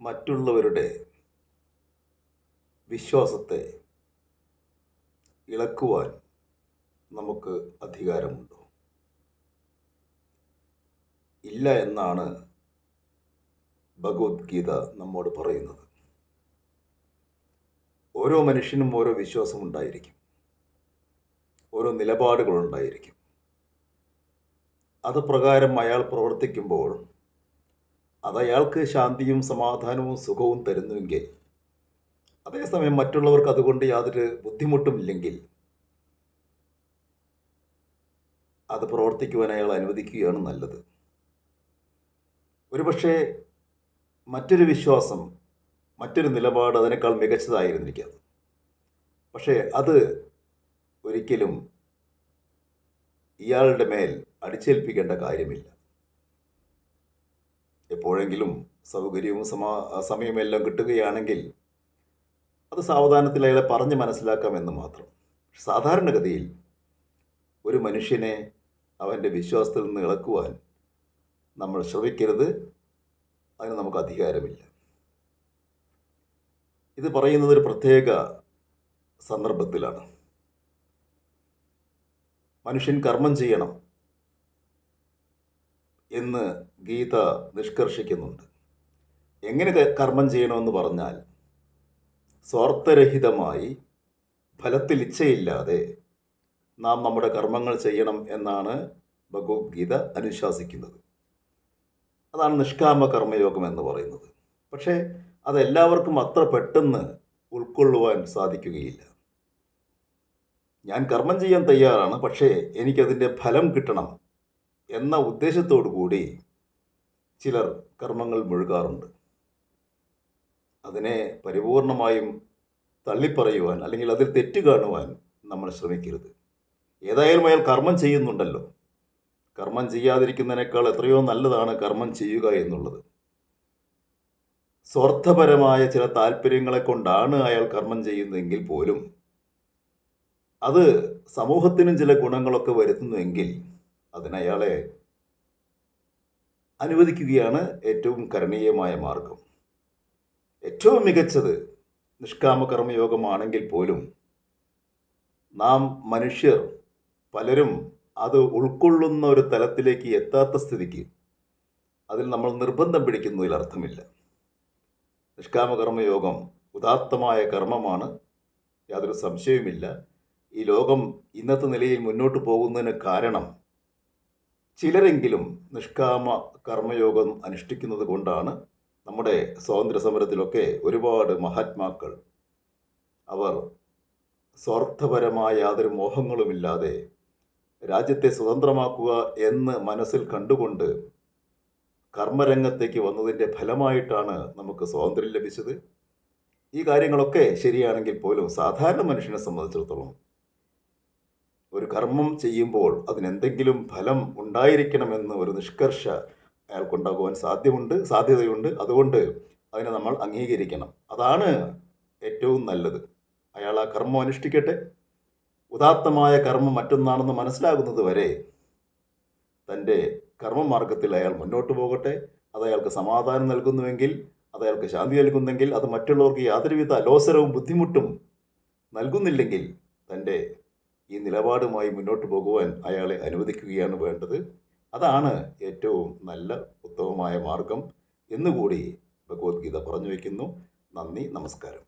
മറ്റുള്ളവരുടെ വിശ്വാസത്തെ ഇളക്കുവാൻ നമുക്ക് അധികാരമുണ്ടോ? ഇല്ല എന്നാണ് ഭഗവത്ഗീത നമ്മോട് പറയുന്നത്. ഓരോ മനുഷ്യനും ഓരോ വിശ്വാസമുണ്ടായിരിക്കും, ഓരോ നിലപാടുകളുണ്ടായിരിക്കും. അത് പ്രകാരം അയാൾ പ്രവർത്തിക്കുമ്പോൾ അതയാൾക്ക് ശാന്തിയും സമാധാനവും സുഖവും തരുന്നുവെങ്കിൽ, അതേസമയം മറ്റുള്ളവർക്ക് അതുകൊണ്ട് യാതൊരു ബുദ്ധിമുട്ടുമില്ലെങ്കിൽ, അത് പ്രവർത്തിക്കുവാൻ അയാൾ അനുവദിക്കുകയാണ് നല്ലത്. ഒരുപക്ഷെ മറ്റൊരു വിശ്വാസം, മറ്റൊരു നിലപാട് അതിനേക്കാൾ മികച്ചതായിരുന്നിരിക്കാം. പക്ഷേ അത് ഒരിക്കലും ഇയാളുടെ മേൽ അടിച്ചേൽപ്പിക്കേണ്ട കാര്യമില്ല. എപ്പോഴെങ്കിലും സൗകര്യവും സമയമെല്ലാം കിട്ടുകയാണെങ്കിൽ അത് സാവധാനത്തിൽ അയാളെ പറഞ്ഞ് മനസ്സിലാക്കാമെന്ന് മാത്രം. സാധാരണഗതിയിൽ ഒരു മനുഷ്യനെ അവൻ്റെ വിശ്വാസത്തിൽ നിന്ന് ഇളക്കുവാൻ നമ്മൾ ശ്രമിക്കരുത്. അതിന് നമുക്ക് അധികാരമില്ല. ഇത് പറയുന്നത് ഒരു പ്രത്യേക സന്ദർഭത്തിലാണ്. മനുഷ്യൻ കർമ്മം ചെയ്യണം എന്ന് ഗീത നിഷ്കർഷിക്കുന്നുണ്ട്. എങ്ങനെ കർമ്മം ചെയ്യണമെന്ന് പറഞ്ഞാൽ, സ്വാർത്ഥരഹിതമായി ഫലത്തിൽ ഇച്ഛയില്ലാതെ നാം നമ്മുടെ കർമ്മങ്ങൾ ചെയ്യണം എന്നാണ് ഭഗവത്ഗീത അനുശാസിക്കുന്നത്. അതാണ് നിഷ്കാമ കർമ്മയോഗം എന്ന് പറയുന്നത്. പക്ഷേ അതെല്ലാവർക്കും അത്ര പെട്ടെന്ന് ഉൾക്കൊള്ളുവാൻ സാധിക്കുകയില്ല. ഞാൻ കർമ്മം ചെയ്യാൻ തയ്യാറാണ്, പക്ഷേ എനിക്കതിൻ്റെ ഫലം കിട്ടണം എന്ന ഉദ്ദേശത്തോടു കൂടി ചിലർ കർമ്മങ്ങൾ മുഴുകാറുണ്ട്. അതിനെ പരിപൂർണമായും തള്ളിപ്പറയുവാൻ അല്ലെങ്കിൽ അതിൽ തെറ്റ് കാണുവാൻ നമ്മൾ ശ്രമിക്കരുത്. ഏതായാലും അയാൾ കർമ്മം ചെയ്യുന്നുണ്ടല്ലോ. കർമ്മം ചെയ്യാതിരിക്കുന്നതിനേക്കാൾ എത്രയോ നല്ലതാണ് കർമ്മം ചെയ്യുക എന്നുള്ളത്. സ്വാർത്ഥപരമായ ചില താല്പര്യങ്ങളെ കൊണ്ടാണ് അയാൾ കർമ്മം ചെയ്യുന്നതെങ്കിൽ പോലും അത് സമൂഹത്തിനും ചില ഗുണങ്ങളൊക്കെ വരുത്തുന്നുവെങ്കിൽ അതിനയാളെ അനുവദിക്കുകയാണ് ഏറ്റവും കരണീയമായ മാർഗം. ഏറ്റവും മികച്ചത് നിഷ്കാമ കർമ്മയോഗമാണെങ്കിൽ പോലും നാം മനുഷ്യർ പലരും അത് ഉൾക്കൊള്ളുന്ന ഒരു തലത്തിലേക്ക് എത്താത്ത സ്ഥിതിക്ക് അതിൽ നമ്മൾ നിർബന്ധം പിടിക്കുന്നതിൽ അർത്ഥമില്ല. നിഷ്കാമ കർമ്മയോഗം ഉദാത്തമായ കർമ്മമാണ്, യാതൊരു സംശയവുമില്ല. ഈ ലോകം ഇന്നത്തെ നിലയിൽ മുന്നോട്ട് പോകുന്നതിന് കാരണം ചിലരെങ്കിലും നിഷ്കാമ കർമ്മയോഗം അനുഷ്ഠിക്കുന്നത് കൊണ്ടാണ്. നമ്മുടെ സ്വാതന്ത്ര്യ സമരത്തിലൊക്കെ ഒരുപാട് മഹാത്മാക്കൾ അവർ സ്വാർത്ഥപരമായ യാതൊരു മോഹങ്ങളുമില്ലാതെ രാജ്യത്തെ സ്വതന്ത്രമാക്കുക എന്ന് മനസ്സിൽ കണ്ടുകൊണ്ട് കർമ്മരംഗത്തേക്ക് വന്നതിൻ്റെ ഫലമായിട്ടാണ് നമുക്ക് സ്വാതന്ത്ര്യം ലഭിച്ചത്. ഈ കാര്യങ്ങളൊക്കെ ശരിയാണെങ്കിൽ പോലും സാധാരണ മനുഷ്യനെ സംബന്ധിച്ചിടത്തോളം ഒരു കർമ്മം ചെയ്യുമ്പോൾ അതിനെന്തെങ്കിലും ഫലം ഉണ്ടായിരിക്കണമെന്ന് ഒരു നിഷ്കർഷ അയാൾക്കുണ്ടാകുവാൻ സാധ്യതയുണ്ട്. അതുകൊണ്ട് അതിനെ നമ്മൾ അംഗീകരിക്കണം. അതാണ് ഏറ്റവും നല്ലത്. അയാൾ ആ കർമ്മം അനുഷ്ഠിക്കട്ടെ. ഉദാത്തമായ കർമ്മം മറ്റൊന്നാണെന്ന് മനസ്സിലാകുന്നത് വരെ തൻ്റെ കർമ്മമാർഗത്തിൽ അയാൾ മുന്നോട്ട് പോകട്ടെ. അത് അയാൾക്ക് സമാധാനം നൽകുന്നുവെങ്കിൽ, അത് അയാൾക്ക് ശാന്തി നൽകുന്നെങ്കിൽ, അത് മറ്റുള്ളവർക്ക് യാതൊരുവിധ അലോസരവും ബുദ്ധിമുട്ടും നൽകുന്നില്ലെങ്കിൽ തൻ്റെ ഈ നിലപാടുമായി മുന്നോട്ട് പോകുവാൻ അയാളെ അനുവദിക്കുകയാണ് വേണ്ടത്. അതാണ് ഏറ്റവും നല്ല ഉത്തമമായ മാർഗം എന്നുകൂടി ഭഗവത്ഗീത പറഞ്ഞു വയ്ക്കുന്നു. നന്ദി, നമസ്കാരം.